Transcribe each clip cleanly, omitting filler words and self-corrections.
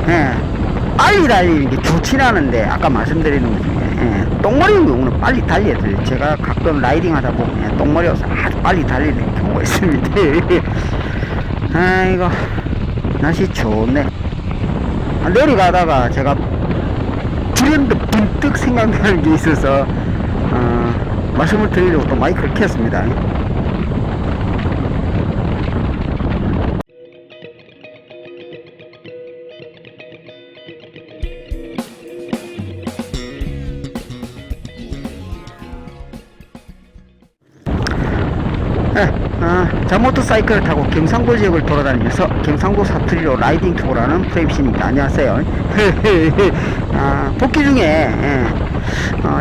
예. 빨리 달리는 게 좋진 않은데, 아까 말씀드리는 것 중에, 예. 똥머리인 경우는 빨리 달려야 돼요. 제가 가끔 라이딩 하다 보면, 예. 똥머리여서 아주 빨리 달리는 경우가 있습니다. 아이고, 날씨 좋네. 내려가다가 제가 불현듯 문득 생각나는 게 있어서, 말씀을 드리려고 또 마이크를 켰습니다. 네, 자모터사이클을 타고 경상도 지역을 돌아다니면서 경상도 사투리로 라이딩 투어라는 프레임씨입니다. 안녕하세요. 복귀 중에,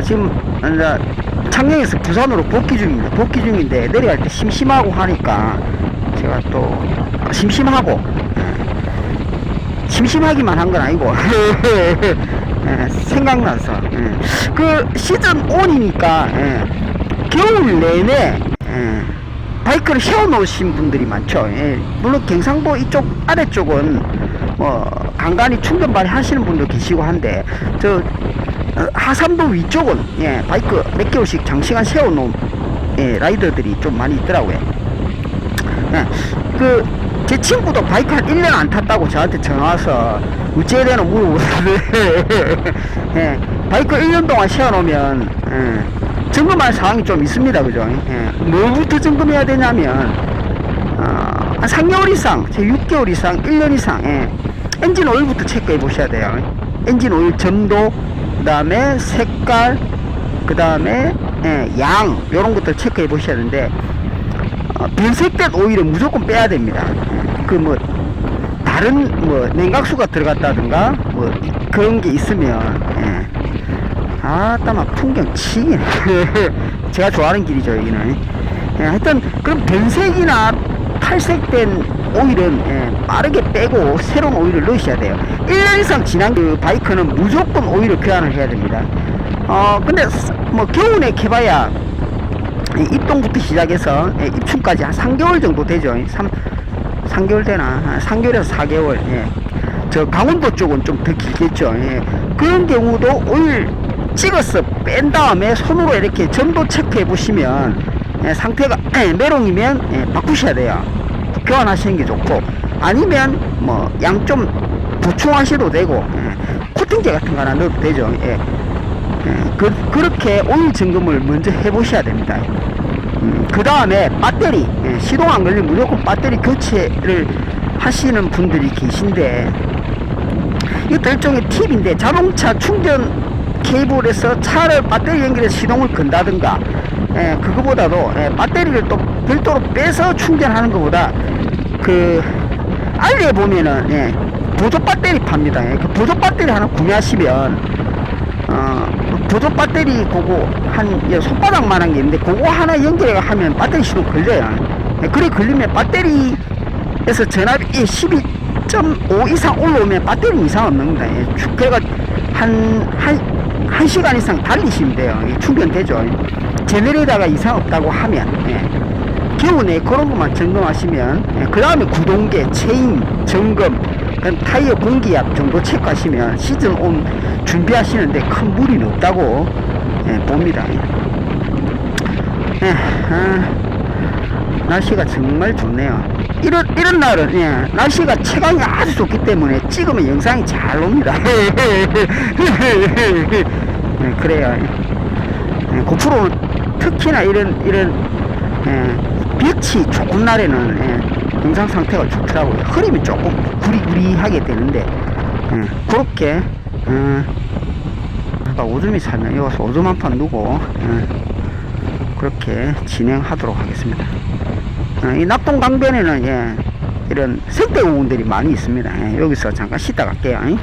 지금 이제 창녕에서 부산으로 복귀 중입니다. 복귀 중인데 내려갈 때 심심하고 하니까 제가 또 심심하고, 심심하기만 한 건 아니고 생각나서, 그 시즌 1이니까 겨울 내내 바이크를 세워놓으신 분들이 많죠. 물론 경상도 이쪽 아래쪽은 간간히 충전 발휘하시는 분도 계시고 한데, 저 하산도 위쪽은 바이크 몇 개월씩 장시간 세워놓은 라이더들이 좀 많이 있더라고요. 제 친구도 바이크 한 1년 안 탔다고 저한테 전화와서 어찌해야 되나 물어보는데 바이크 1년 동안 세워놓으면 점검할 사항이 좀 있습니다. 그죠? 뭐부터 점검해야 되냐면, 한 3개월 이상, 6개월 이상, 1년 이상, 엔진 오일부터 체크해 보셔야 돼요. 엔진 오일 점도, 그 다음에 색깔, 그 다음에 양, 요런 것들 체크해 보셔야 되는데, 변색된 오일은 무조건 빼야 됩니다. 다른 냉각수가 들어갔다든가 그런 게 있으면, 아따마 풍경 치기네. 제가 좋아하는 길이죠 여기는. 하여튼 그럼 변색이나 탈색된 오일은 빠르게 빼고 새로운 오일을 넣으셔야 돼요. 1년 이상 지난 그 바이크는 무조건 오일을 교환을 해야 됩니다. 근데 겨울에 캐봐야 입동부터 시작해서 입춘까지 한 3개월 정도 되죠. 3개월 되나? 3개월에서 4개월. 저 강원도 쪽은 좀 더 길겠죠. 그런 경우도 오일 찍어서 뺀 다음에 손으로 이렇게 점도 체크해 보시면 상태가 메롱이면 바꾸셔야 돼요. 교환하시는 게 좋고, 아니면 양 좀 보충하셔도 되고, 코팅제 같은 거 하나 넣어도 되죠. 그렇게 오일 점검을 먼저 해 보셔야 됩니다. 그 다음에 배터리, 시동 안 걸리면 무조건 배터리 교체를 하시는 분들이 계신데, 이것도 일종의 팁인데, 자동차 충전 케이블에서 차를 배터리 연결해서 시동을 건다든가, 그거보다도 배터리를 또 별도로 빼서 충전하는 것보다, 알리에 보면은 보조 배터리 팝니다. 그 보조 배터리 하나 구매하시면 보조 배터리 그거 한 손바닥만한 게 있는데, 그거 하나 연결해 하면 배터리 시동 걸려요. 그래 걸리면 배터리에서 전압이 12.5 이상 올라오면 배터리 이상 없는다. 그래가 한 시간 이상 달리시면 돼요. 충전되죠. 제네레이터가 이상 없다고 하면, 겨우내 그런 것만 점검하시면, 그 다음에 구동계, 체인 점검, 타이어 공기압 정도 체크하시면 시즌 온 준비하시는데 큰 무리는 없다고 봅니다. 날씨가 정말 좋네요. 이런 날은 날씨가 체감이 아주 좋기 때문에 찍으면 영상이 잘 옵니다. 그래요. 고프로는 특히나 이런 빛이 좋은 날에는 영상 상태가 좋더라고요. 흐림이 조금 구리구리하게 되는데, 그렇게 아까 오줌이 살면 여기 와서 오줌 한 판 누고 그렇게 진행하도록 하겠습니다. 이 낙동강변에는 이런 생태공원들이 많이 있습니다. 여기서 잠깐 쉬다 갈게요.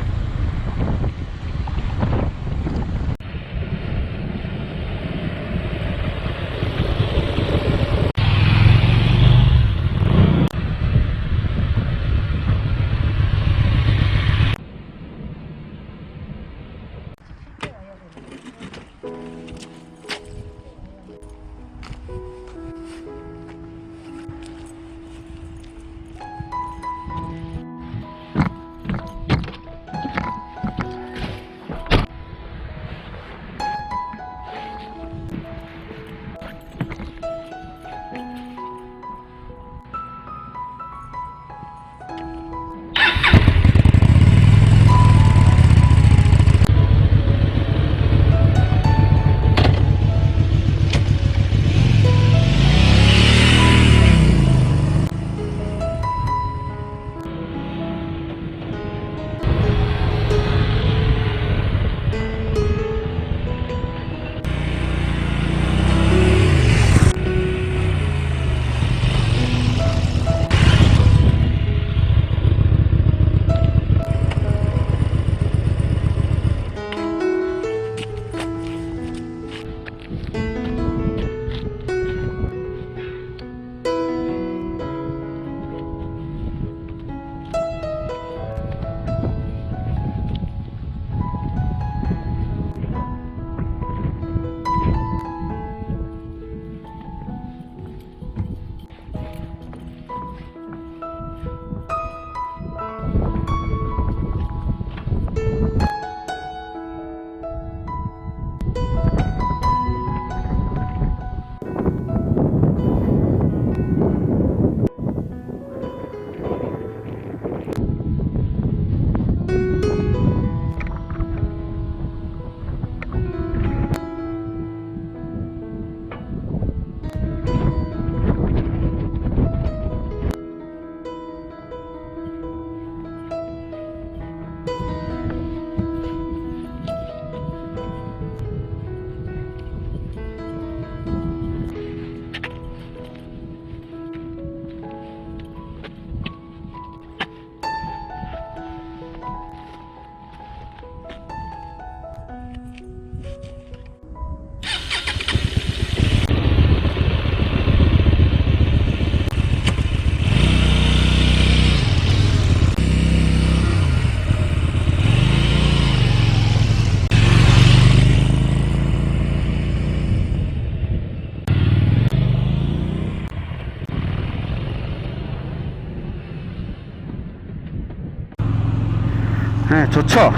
예, 좋죠.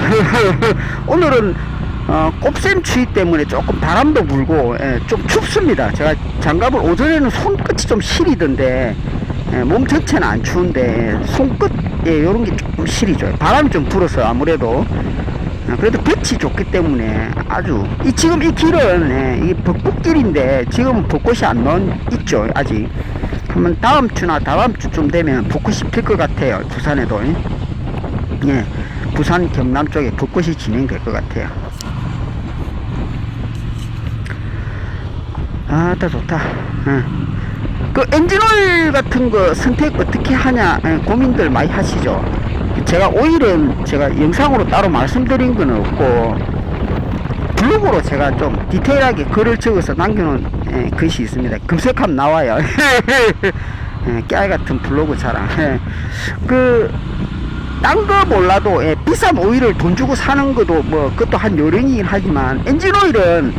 오늘은 꼽샘 추위 때문에 조금 바람도 불고 좀 춥습니다. 제가 장갑을 오전에는 손끝이 좀 시리던데 몸 전체는 안 추운데 손끝에 요런 게 조금 시리죠. 바람이 좀 불어서 아무래도 그래도 빛이 좋기 때문에 아주 지금 이 길은 이 벚꽃길인데 지금은 벚꽃이 안 나온 있죠. 아직 한번 다음 주나 다음 주쯤 되면 벚꽃이 필 것 같아요. 부산에도. 예, 부산 경남 쪽에 벚꽃이 진행될 것 같아요. 아따 좋다. 그 엔진오일 같은 거 선택 어떻게 하냐 고민들 많이 하시죠. 제가 오일은 제가 영상으로 따로 말씀드린 건 없고 블로그로 제가 좀 디테일하게 글을 적어서 남겨놓은 글이 있습니다. 검색하면 나와요. 깨알 같은 블로그 자랑. 딴 거 몰라도 비싼 오일을 돈 주고 사는 것도 뭐 그것도 한 요령이긴 하지만 엔진 오일은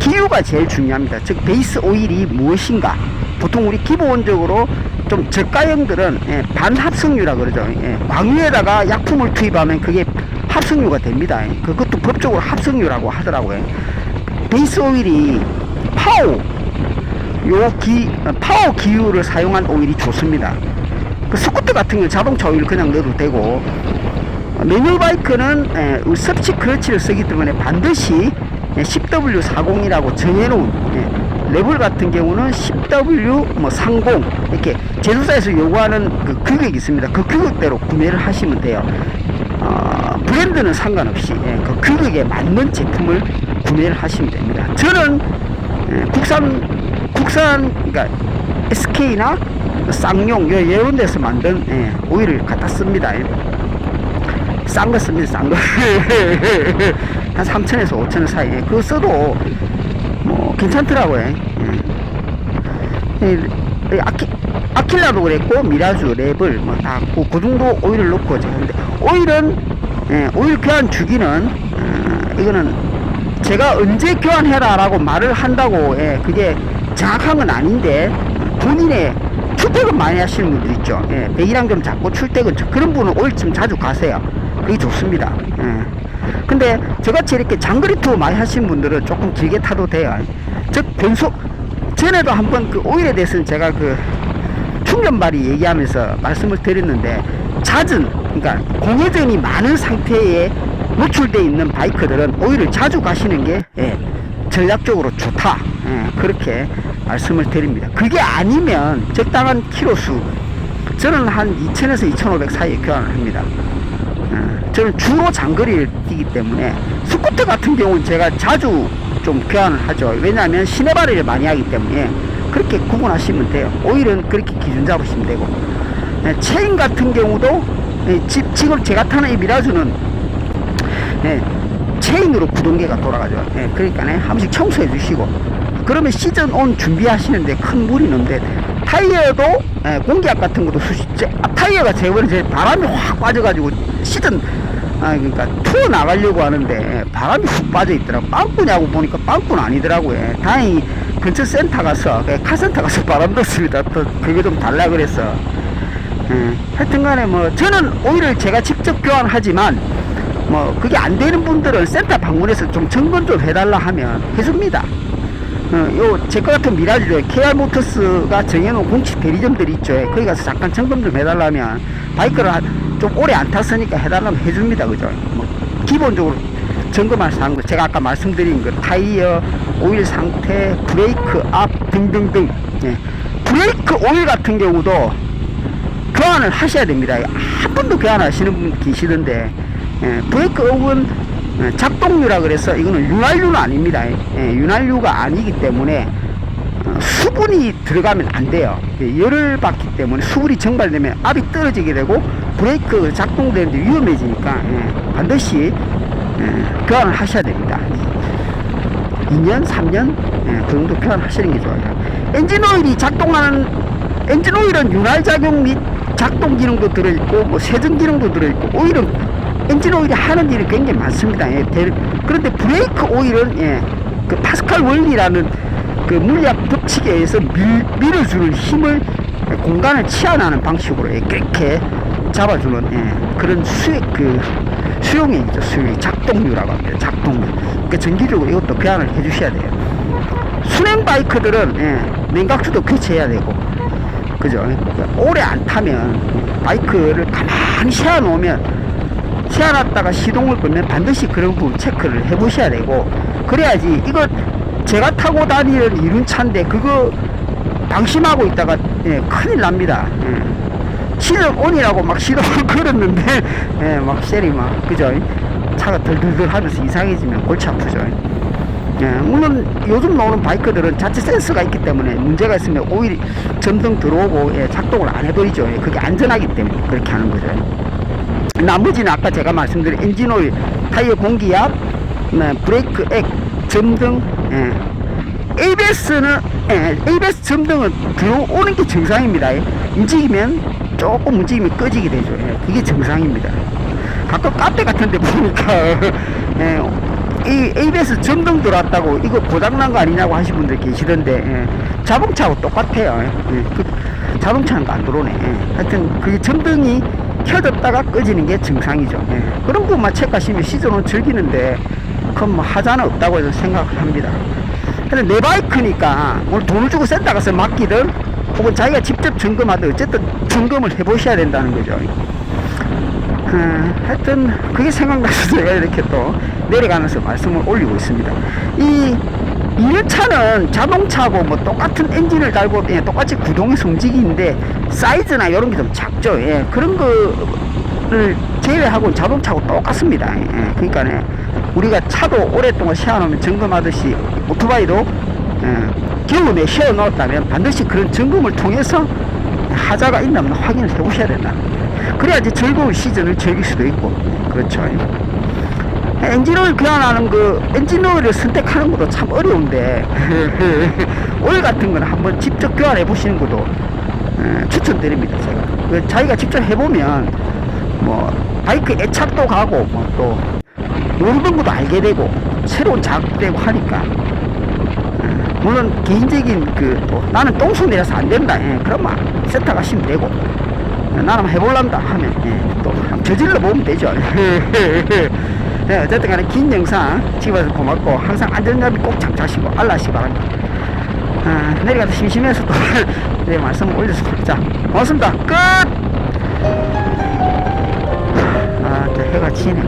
기유가 제일 중요합니다. 즉 베이스 오일이 무엇인가. 보통 우리 기본적으로 좀 저가형들은 반합성유라 그러죠. 광유에다가 약품을 투입하면 그게 합성유가 됩니다. 그것도 법적으로 합성유라고 하더라고요. 베이스 오일이 파워 기유를 사용한 오일이 좋습니다. 그 스쿠터 같은 건 자동차 오일 그냥 넣어도 되고 매뉴얼 바이크는 서치 클러치를 쓰기 때문에 반드시 10W40이라고 정해놓은 레벨 같은 경우는 10W30 이렇게 제조사에서 요구하는 그 규격이 있습니다. 그 규격대로 구매를 하시면 돼요. 브랜드는 상관없이 그 규격에 맞는 제품을 구매를 하시면 됩니다. 저는 국산 그러니까 SK나 쌍용 이런 데서 만든 오일을 갖다 씁니다. 싼 거 씁니다. 싼 거. 한 3,000에서 5,000원 사이에 그거 써도 뭐 괜찮더라고요. 아킬라도 그랬고 미라주, 랩을 뭐 다 그 정도 오일을 넣고 제가 하는데 오일은 오일 교환 주기는 이거는 제가 언제 교환해라 라고 말을 한다고 그게 정확한 건 아닌데 본인의 출퇴근 많이 하시는 분들 있죠. 배기량 좀 잡고 출퇴근 그런 분은 오일 좀 자주 가세요. 그게 좋습니다. 근데 저같이 이렇게 장거리 투어 많이 하시는 분들은 조금 길게 타도 돼요. 즉 변속 전에도 한번 그 오일에 대해서는 제가 그 충전발이 얘기하면서 말씀을 드렸는데 잦은 그러니까 공회전이 많은 상태에 노출되어 있는 바이크들은 오일을 자주 가시는 게 전략적으로 좋다. 그렇게 말씀을 드립니다. 그게 아니면 적당한 키로수 저는 한 2000에서 2500 사이에 교환을 합니다. 저는 주로 장거리를 뛰기 때문에 스쿠터 같은 경우는 제가 자주 좀 교환을 하죠. 왜냐하면 시내 발휘를 많이 하기 때문에 그렇게 구분하시면 돼요. 오일은 그렇게 기준 잡으시면 되고 체인 같은 경우도 지금 제가 타는 이 미라주는 체인으로 구동계가 돌아가죠. 그러니까 한 번씩 청소해 주시고 그러면 시즌 온 준비하시는데 큰 무리는 없는데 타이어도 공기압 같은 것도 타이어가 저번에 바람이 확 빠져가지고 시즌 그러니까 투어 나가려고 하는데 바람이 훅 빠져 있더라고. 빵꾸냐고 보니까 빵꾸는 아니더라고요. 다행히 근처 센터 가서 카센터 가서 바람 넣었습니다. 또 그게 좀 달라 그래서 하여튼간에 뭐 저는 오일을 제가 직접 교환하지만 뭐 그게 안 되는 분들은 센터 방문해서 좀 점검 좀 해달라 하면 해줍니다. 제 거 같은 미라주 KR 모터스가 정해놓은 공식 대리점들이 있죠. 거기 가서 잠깐 점검 좀 해달라면 바이크를 좀 오래 안 탔으니까 해달라면 해줍니다. 그죠? 뭐 기본적으로 점검할 사항들 제가 아까 말씀드린 거 타이어, 오일 상태, 브레이크 앞 등등등 브레이크 오일 같은 경우도 교환을 하셔야 됩니다. 한 번도 교환하시는 분 계시던데 브레이크 오일은 작동유라 그래서 이거는 윤활유는 아닙니다. 윤활유가 아니기 때문에 수분이 들어가면 안 돼요. 열을 받기 때문에 수분이 증발되면 압이 떨어지게 되고 브레이크 작동되는데 위험해지니까 반드시 교환을 하셔야 됩니다. 2년, 3년 그 정도 교환하시는 게 좋아요. 엔진오일이 작동하는 엔진오일은 윤활작용 및 작동 기능도 들어있고 뭐 세정 기능도 들어있고 오일은 엔진 오일이 하는 일이 굉장히 많습니다. 그런데 브레이크 오일은 그 파스칼 원리라는 그 물리학 법칙에 의해서 밀어주는 힘을 공간을 치환하는 방식으로 그렇게 잡아주는 그런 수용액이죠. 수용액. 작동류라고 합니다. 작동류. 그러니까 정기적으로 이것도 교환을 해 주셔야 돼요. 순행 바이크들은 냉각수도 교체해야 되고, 그죠? 그러니까 오래 안 타면 바이크를 가만히 세워놓으면, 세워놨다가 시동을 끄면 반드시 그런 부분 체크를 해 보셔야 되고, 그래야지. 이거 제가 타고 다니는 이륜차인데 그거 방심하고 있다가 큰일 납니다. 시동 온이라고 막 시동을 걸었는데 막 셀이 막, 그죠? 차가 덜덜덜 하면서 이상해지면 골치 아프죠. 물론 요즘 나오는 바이크들은 자체 센서가 있기 때문에 문제가 있으면 오히려 전등 들어오고 작동을 안 해버리죠. 그게 안전하기 때문에 그렇게 하는 거죠. 나머지는 아까 제가 말씀드린 엔진오일, 타이어 공기압, 브레이크 액, 점등, ABS는 ABS 점등은 들어오는 게 정상입니다. 조금 움직이면 꺼지게 되죠. 그게 정상입니다. 가끔 카페 같은 데 보니까 이 ABS 점등 들어왔다고 이거 고장난 거 아니냐고 하신 분들 계시던데, 자동차하고 똑같아요. 그 자동차는 안 들어오네. 하여튼 그게 점등이 켜졌다가 꺼지는 게 정상이죠. 그런 것만 체크하시면 시즌은 즐기는데 그건 뭐 하자는 없다고 해서 생각을 합니다. 근데 내 바이크니까 오늘 돈을 주고 센터 가서 맡기든 혹은 자기가 직접 점검하든 어쨌든 점검을 해보셔야 된다는 거죠. 하여튼 그게 생각나서 제가 이렇게 또 내려가면서 말씀을 올리고 있습니다. 이 이륜차는 자동차하고 뭐 똑같은 엔진을 달고 똑같이 구동해서 움직이는데 사이즈나 이런 게 좀 작죠. 그런 거를 제외하고 자동차하고 똑같습니다. 그러니까 우리가 차도 오랫동안 세워놓으면 점검하듯이 오토바이도 겨울에 세워놓았다면 반드시 그런 점검을 통해서 하자가 있나 없나 확인을 해보셔야 된다. 그래야지 즐거운 시즌을 즐길 수도 있고, 그렇죠. 엔진오일 교환하는 엔진오일을 선택하는 것도 참 어려운데 오일 같은 거는 한번 직접 교환해 보시는 것도 추천드립니다. 제가 자기가 직접 해보면 뭐 바이크 애착도 가고 또 모르는 것도 알게 되고 새로운 자극도 되고 하니까, 물론 개인적인 또 나는 똥손 내려서 안 된다, 그러면 센터 가시면 되고, 나는 해볼란다 하면 또 저질러 보면 되죠. 어쨌든 간에 긴 영상 찍어서 고맙고, 항상 안전장비 꼭 장착하시고 알라시기 바랍니다. 내려가다 심심해서 또 네, 말씀을 올렸습니다. 자, 고맙습니다. 끝! 해가 지네.